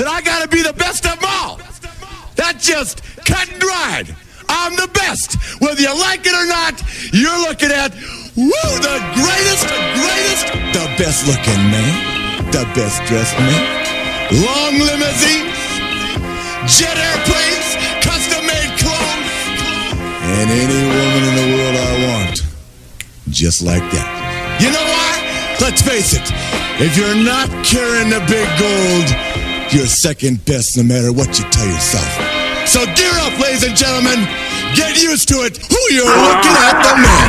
that I gotta be the best of them all. That's just cut and dried. I'm the best. Whether you like it or not, you're looking at, the greatest, the best looking man, the best dressed man, long limousines, jet airplanes, custom made clothes, and any woman in the world I want. Just like that. You know why? Let's face it, if you're not carrying the big gold, you're second best no matter what you tell yourself. So gear up, ladies and gentlemen. Get used to it. Who you're looking at, the man.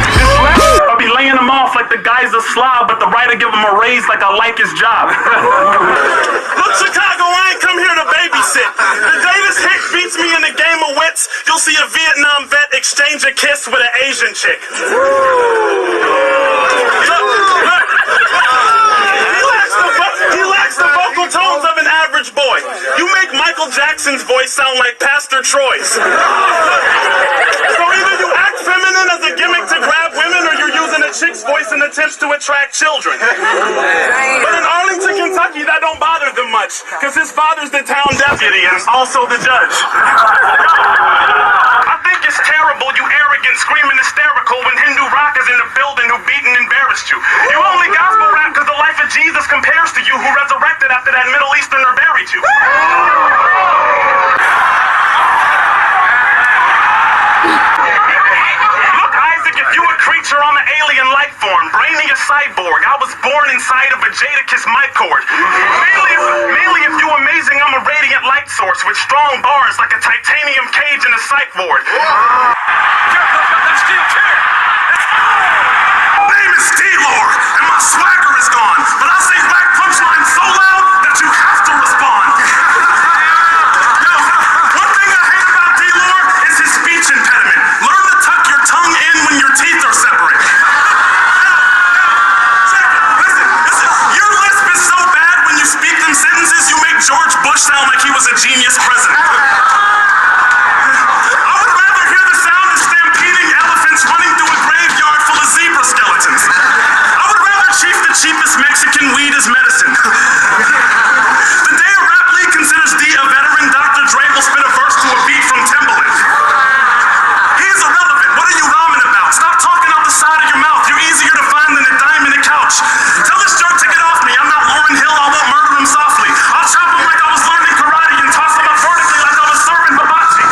I'll be laying him off like the guy's a slob, but the writer give him a raise like I like his job. Look, Chicago, I ain't come here to babysit. The day this hit beats me in the game of wits, you'll see a Vietnam vet exchange a kiss with an Asian chick. He lacks the vocal tones of an average boy. You make Michael Jackson's voice sound like Pastor Troy's. So either you act feminine as a gimmick to grab women, or you're using a chick's voice in attempts to attract children. But in Arlington, Kentucky, that don't bother them much, because his father's the town deputy and also the judge. I think it's terrible, you arrogant, screaming hysterical when Hindu rock is in the building who beat and embarrassed you. You only gospel rap because the life of Jesus compares to you, who resurrected after that Middle Easterner buried you. Look, Isaac, if you a creature on an alien life form, brainy a cyborg, I was born inside of a Jadakiss mic cord. Mainly if you amazing, I'm a radiant light source with strong bars like a titanium cage in a psych ward. My name is D-Lord, and my swagger is gone, but I say whack punchlines so loud that you have to respond. Yo, one thing I hate about D-Lord is his speech impediment. Learn to tuck your tongue in when your teeth are separate. Listen, your lisp is so bad when you speak them sentences, you make George Bush sound like he was a genius president. I would rather hear the sound of stampeding elephants running through a graveyard full of zebra skeletons. I would rather chief the cheapest Mexican weed as medicine. The day a rap league considers D a veteran, Dr. Dre will spit a verse to a beat from Timbaland. He is irrelevant. What are you rhyming about? Stop talking out the side of your mouth. You're easier to find than a dime in a couch. Tell this jerk to get off me. I'm not Lauryn Hill. I won't murder him softly. I'll chop him like I was learning karate and toss him up vertically like I was serving hibachi.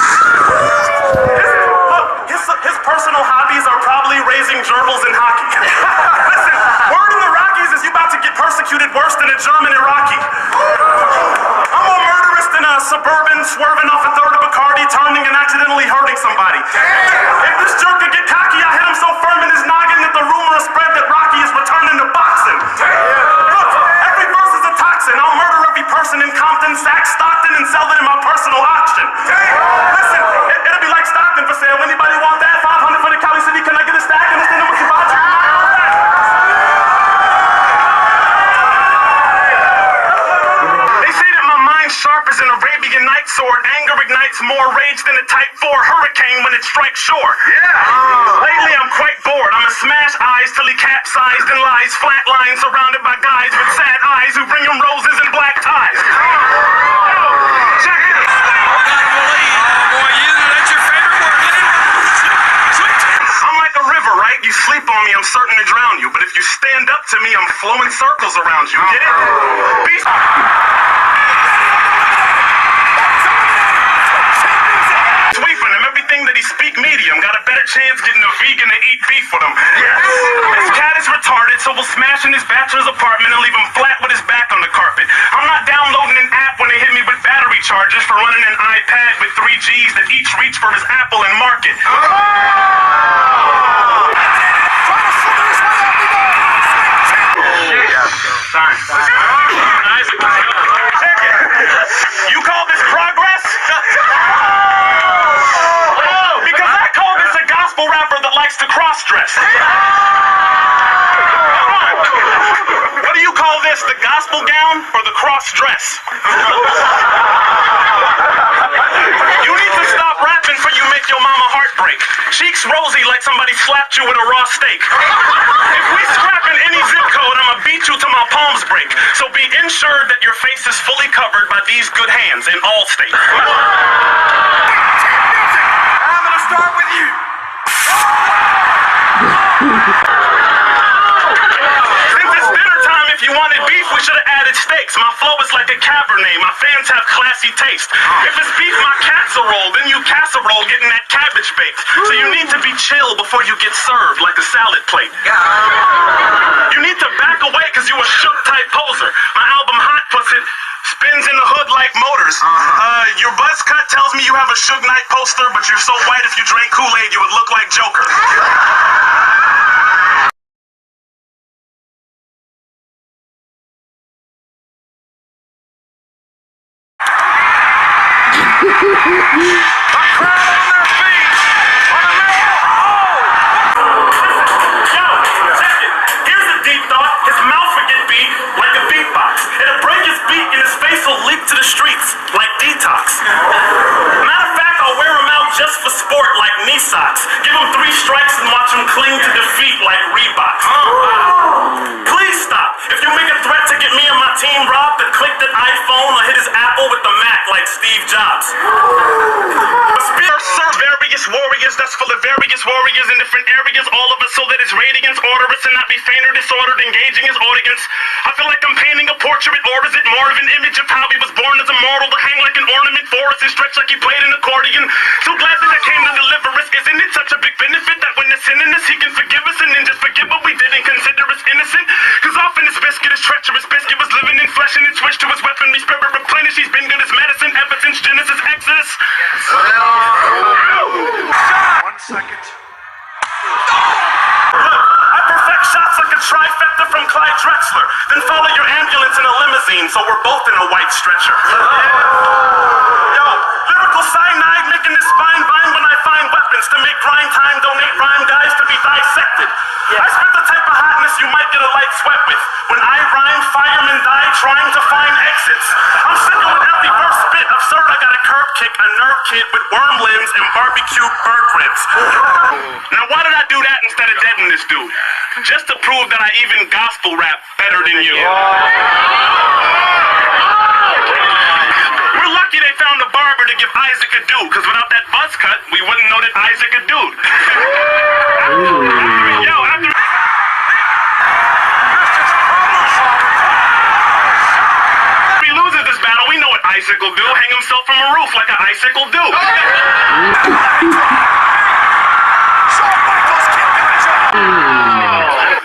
His personal hobbies are probably raising gerbils and hockey. Listen, word in the Rockies is you about to get persecuted worse than a German Iraqi. I'm more murderous than a Suburban swerving off a third of Bacardi, turning and accidentally hurting somebody. If this jerk could get cocky, I hit him so firm in his noggin that the rumor is spread that Rocky is returning to boxing. Look, every verse is a toxin. I'll murder every person in Compton, Sac, Stockton, and sell it in my personal auction. Listen, it'll be like Stockton for sale. Anybody want that? 500 for the Cali City. Can I get a stack? And it's in the Wikibachi. They say that my mind's sharp as an Arabian night sword. Anger ignites more rage than a Type 4 hurricane when it strikes shore. Lately I'm quite bored. I'ma smash eyes till he capsized and lies flatline, surrounded by guys with sad eyes who bring him roses and black ties. Check it. I'm like a river, right? You sleep on me, I'm certain to drown you. But if you stand up to me, I'm flowing circles around you. Get it? Sweeping him, everything that he speak medium. Got a better chance getting a vegan to eat beef with him. This cat is retarded, so we'll smash in his bachelor's apartment and leave him flat with his back on the carpet. I'm not downloading an app when they hit me with battery charges for running an iPad with 3 Gs that each reach for his Apple and market. You call this progress? Because I call this a gospel rapper that likes to cross-dress. What do you call this, the gospel gown or the cross-dress? You need to stop rapping before you make your mama heart break. Cheeks rosy like somebody slapped you with a raw steak. If we scrap in any zip code, I'ma beat you till my palms break. So be ensured that your face is fully covered by these good hands in all states. I'm gonna start with you. Since it's dinner time, if you wanted beef, we should have added steaks. My flow is like a Cabernet. My fans have classy taste. If it's beef, my casserole, then you casserole getting that cabbage baked. So you need to be chill before you get served like a salad plate. You need to back away because you a shook type poser. My album Hot puts it spins in the hood like motors. Your buzz cut tells me you have a Suge Knight poster, but you're so white if you drank Kool-Aid you would look like Joker. To the streets like detox. Matter of fact, I'll wear them out just for sport like knee socks. Give them 3 strikes and watch them cling to defeat like Reeboks. Please stop. If you make a threat to get me and my team robbed, to click that iPhone or hit his Apple with the Mac like Steve Jobs. Serve various warriors that's full of various warriors in different areas, all of us so that his radiance order us and not be faint or disordered, engaging his audience. I feel like I'm painting a portrait, or is it more of an image of how he was born as a mortal to hang like an ornament for us and stretch like he played an accordion? So glad that I came to deliver us. Isn't it such a big benefit that when there's sin in us, he can forgive us and then just forget what we did and consider us innocent? Cause often this biscuit is treacherous. Biscuit was living in flesh and it switched to his weaponry. Spirit replenished. He's been good as medicine ever since Genesis Exodus. 1 second. I perfect shots like a trifecta from Clyde Drexler. Then follow your ambulance in a limousine so we're both in a white stretcher. Yo, lyrical cyanide making this spine bind when I find weapons to make grind time, donate rhyme guys to be dissected. I spit the type of hotness you might get a light sweat with. When I rhyme, firemen die trying to find exits. I'm sick of every first spit. Absurd, I got a curb kick, a nerve kid with worm limbs and barbecue bird ribs. Now why did I do that instead of deading this dude? Just to prove that I even gospel rap better than you. We're lucky they found a barber to give Isaac a do, because without that buzz cut, we wouldn't know that Isaac a dude. If he loses this battle, we know what Isaac will do. Hang himself from a roof like an icicle do.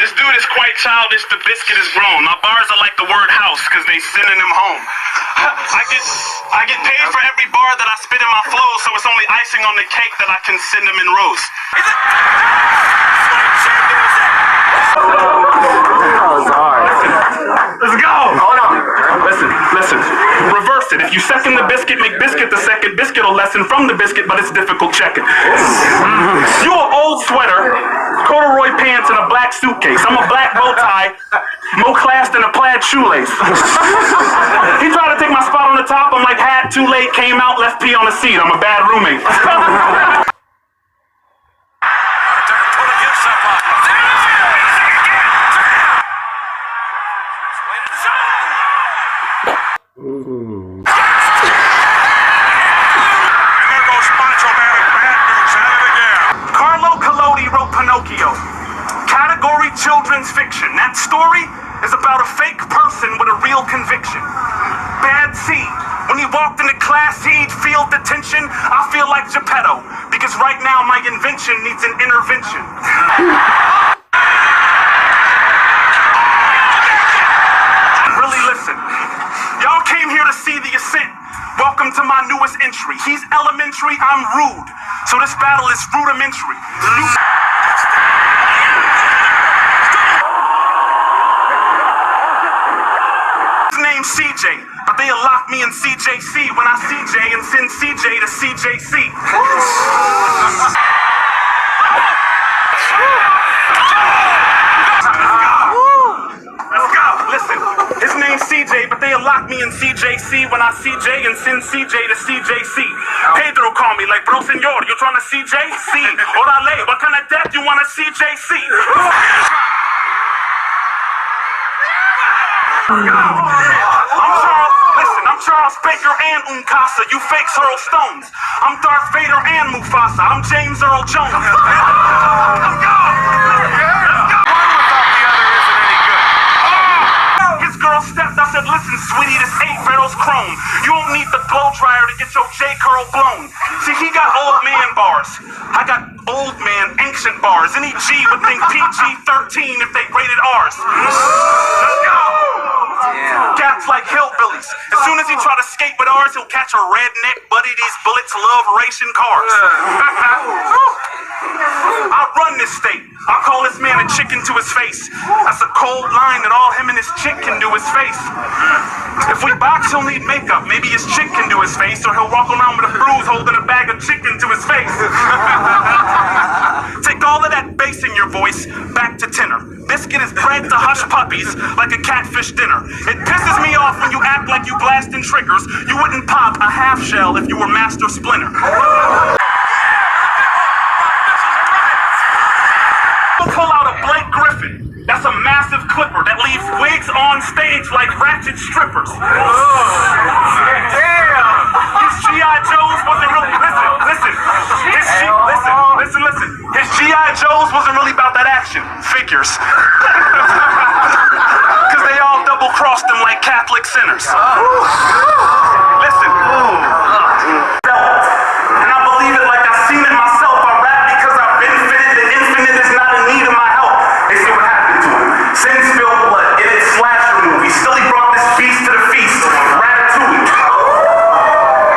This dude is quite childish, the biscuit is grown. My bars are like the word house, cause they sending him home. I get paid for every bar that I spit in my flow, so it's only icing on the cake that I can send him in rows. Let's go! Hold on. Listen. Reverse it. If you second the biscuit, make biscuit the second. Biscuit will lessen from the biscuit, but it's difficult checking. You an old sweater, corduroy pants, and a black suitcase. I'm a black bow tie, more class than a plaid shoelace. He tried to take my spot on the top. I'm like, hat, too late, came out, left pee on the seat. I'm a bad roommate. Category children's fiction. That story is about a fake person with a real conviction. Bad seed. When he walked into class, he'd feel the tension. I feel like Geppetto, because right now my invention needs an intervention. Really listen. Y'all came here to see the ascent. Welcome to my newest entry. He's elementary, I'm rude. So this battle is rudimentary. Named CJ, but they'll lock me in CJC when I CJ and send CJ to CJC. Let's go. Listen, his name's CJ, but they'll lock me in CJC when I CJ and send CJ to CJC. Pedro call me like, bro, senor, you trying to CJ? Sí, orale, what kind of death you want to CJC? I'm Charles Baker and Uncasa, you fakes hurl stones. I'm Darth Vader and Mufasa, I'm James Earl Jones. Let's go! His girl stepped, I said, listen, sweetie, this 8 barrels chrome. You don't need the blow dryer to get your J-curl blown. See, he got old man bars. I got old man ancient bars. Any G would think PG-13 if they rated ours. Let's go! Cats like hillbillies. As soon as he try to skate with ours, he'll catch a redneck, buddy. These bullets love racing cars. I run this state. I call this man a chicken to his face. That's a cold line that all him and his chick can do his face. If we box, he'll need makeup. Maybe his chick can do his face, or he'll walk around with a bruise holding a bag of chicken to his face. Take all of that bass in your voice back to tenor. Biscuit is bred to hush puppies like a catfish dinner. It pisses me off when you act like you blasting triggers. You wouldn't pop a half shell if you were Master Splinter. Pull out a Blake Griffin. That's a massive clipper that leaves wigs on stage like ratchet strippers. Damn! His G.I. Joes wasn't really... Listen. His G.I. Joes wasn't really about that action. Figures. Because they all double-crossed him like Catholic sinners. Listen. And I believe it like I've seen it myself. I rap because I've been fitted. The infinite is not in need of my help. They see what happened to him. Sin spilled blood. In its slasher movie. Still he brought this beast to the feast. Ratatouille.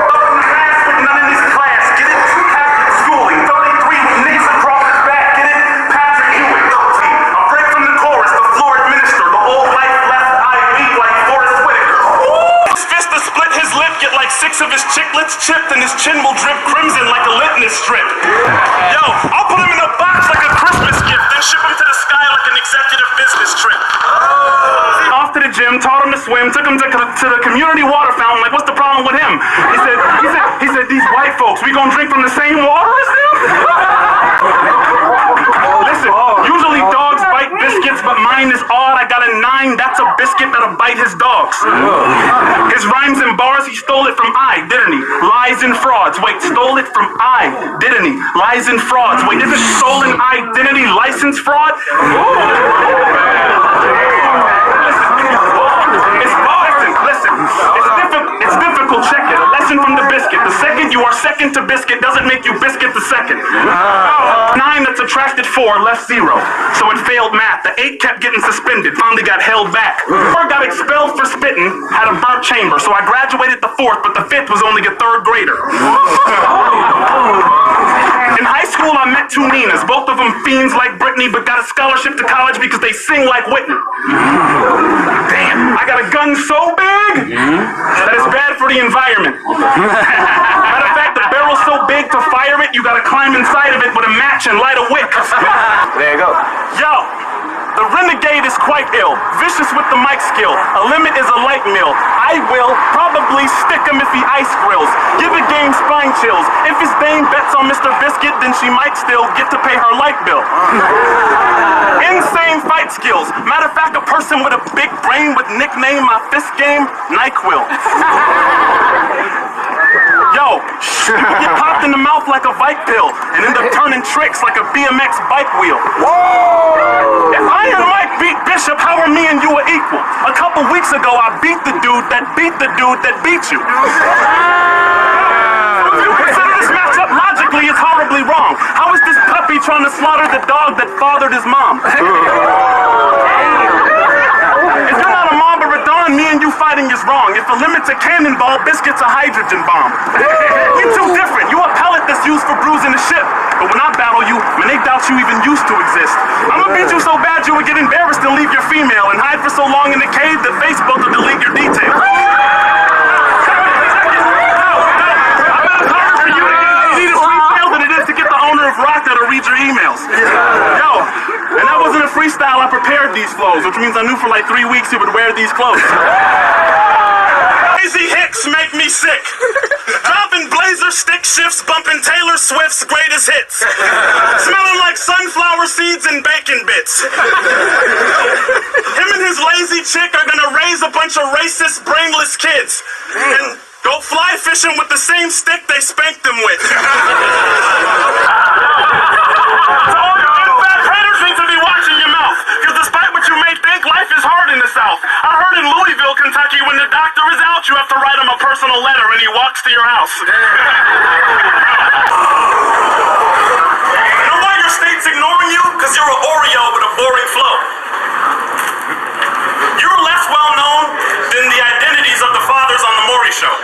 Up in the grass with none in his class. Get it? Catholic schooling. 33 with nicks across his back. Get it? Patrick Ewing. A break from the chorus. The Florida minister. The old life left eye weak like Forrest Whitaker. His fist to split his lip. Get like 6 of his chiclets chipped. And his chin will drip crimson like a litmus strip. Yo, I'll put him in a box like a Christmas gift. Then ship him to the sky like an executive business trip. Off to the gym, taught him to swim, took him to the community water fountain. Like, what's the problem with him? He said, these white folks, we gonna drink from the same water as them? Listen, usually dogs bite biscuits, but mine is odd. I got a 9, that's a biscuit that'll bite his dogs. His rhymes and bars, he stole it from I, didn't he? Lies and frauds. Wait, stole it from I, didn't he? Lies and frauds. Wait, isn't stolen identity license fraud? It's difficult, check it. A lesson from the biscuit. The second you are second to biscuit doesn't make you biscuit the second. 9 that subtracted 4 left 0. So it failed math. The 8 kept getting suspended, finally got held back. 4 got expelled for spitting, had a burnt chamber. So I graduated the 4th, but the 5th was only a 3rd grader. In high school, I met 2 Ninas. Both of them fiends like Britney, but got a scholarship to college because they sing like Whitney. Damn, I got a gun so big that it's bad for the environment. Matter of fact, the barrel's so big to fire it, you gotta climb inside of it with a match and light a wick. There you go. Yo, the renegade is quite ill, vicious with the mic skill. A limit is a light mill. I will probably stick him if he ice grills. Give a game spine chills. If his dame bets on Mr. Biscuit, then she might still get to pay her light bill. Insane fight skills. Matter of fact, a person with a big brain would nickname my fist game NyQuil. Yo, get popped in the mouth like a Vike pill and end up turning tricks like a BMX bike wheel. Whoa! If Iron Mike beat Bishop, how are me and you equal? A couple weeks ago, I beat the dude that beat the dude that beat you. If you consider this matchup logically, it's horribly wrong. How is this puppy trying to slaughter the dog that fathered his mom? If you're not a mob or a don, me and you fighting is wrong. If a limit's a cannonball, Biscuit's a hydrogen bomb. You're too different. You a pellet that's used for bruising the ship. But when I battle you, man, they doubt you even used to exist. I'ma beat you so bad you would get embarrassed and leave your female and hide for so long in the cave that Facebook will delete your details. To read your emails. Yo, and that wasn't a freestyle, I prepared these flows, which means I knew for like 3 weeks he would wear these clothes. Crazy Hicks make me sick. Driving blazer stick shifts, bumping Taylor Swift's greatest hits. Smelling like sunflower seeds and bacon bits. Him and his lazy chick are gonna raise a bunch of racist, brainless kids. And go fly fishing with the same stick they spanked them with. So all you big fat haters need to be watching your mouth. Because despite what you may think, life is hard in the South. I heard in Louisville, Kentucky, when the doctor is out, you have to write him a personal letter and he walks to your house. You know why your state's ignoring you? Because you're an Oreo with a boring flow. You're less well known than the identities of the fathers on the Maury Show.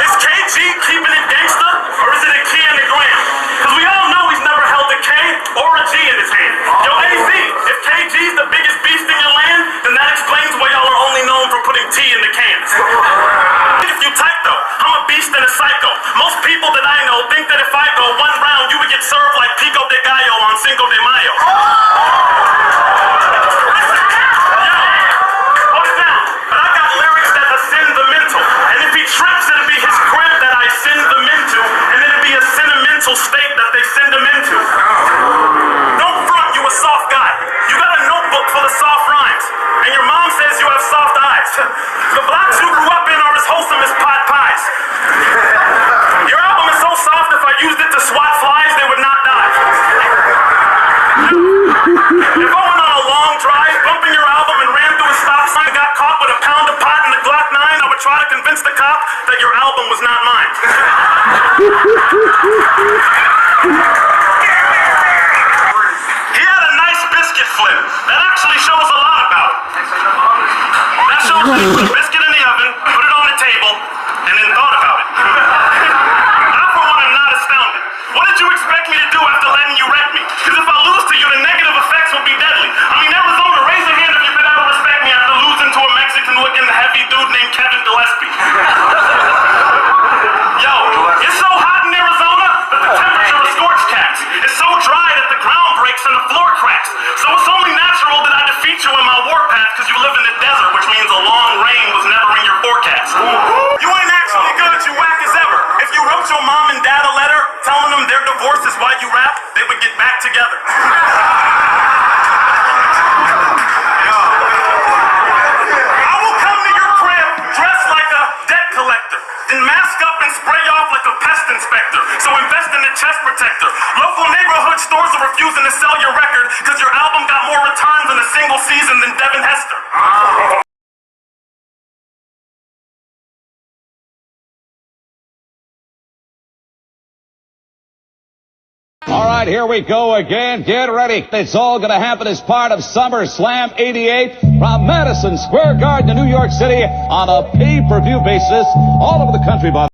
Is KG keeping it gangsta, or is it a key and a gram? Because we all know he's never held a K or a G in his hand. Yo, AZ, if KG's the biggest beast in your land, then that explains why y'all are only known for putting tea in the cans. If you type though, I'm a beast and a psycho. Most people that I know think that if I go one round, you would get served like pico de gallo on Cinco de Mayo. Trips, it'll be his crib that I send them into, and it'll be a sentimental state that they send him into. Don't front, you a soft guy. You got a notebook full of soft rhymes, and your mom says you have soft eyes. The blocks you grew up in are as wholesome as pot pies. Your album is so soft, if I used it to swat flies, they would not die. If I went on a long drive, bumping your album and ran through a stop sign, got caught with a pound of pot and a Glock 9, I would try to convince the cop that your album was not mine. He had a nice biscuit flip. That actually shows a lot about it. That shows that he put a biscuit in the oven, put it on the table, and then thought about it. I, for one, am not astounded. What did you expect me to do after letting you wreck me? Because if I lose to you, the negative effects will be deadly. I mean, Arizona, raise your hand if you've been able to respect me after losing to a Mexican-looking heavy dude named Kevin Gillespie. Yo, it's so hot in Arizona that the temperature of scorch cats. It's so dry that the ground breaks and the floor cracks. So it's only natural that I defeat you in my warpath because you live in the desert, which means a long rain was never in your forecast. You ain't actually good, you whack as ever. If you wrote your mom and dad a letter telling them their divorce is why you rap, they would get back together. I will come to your crib dressed like a debt collector, then mask up and spray off like a pest inspector. So invest in a chest protector. Local neighborhood stores are refusing to sell your record because your album got more returns in a single season than Devin Hester. All right, here we go again. Get ready. It's all going to happen as part of SummerSlam 88 from Madison Square Garden in New York City on a pay-per-view basis all over the country, Bob.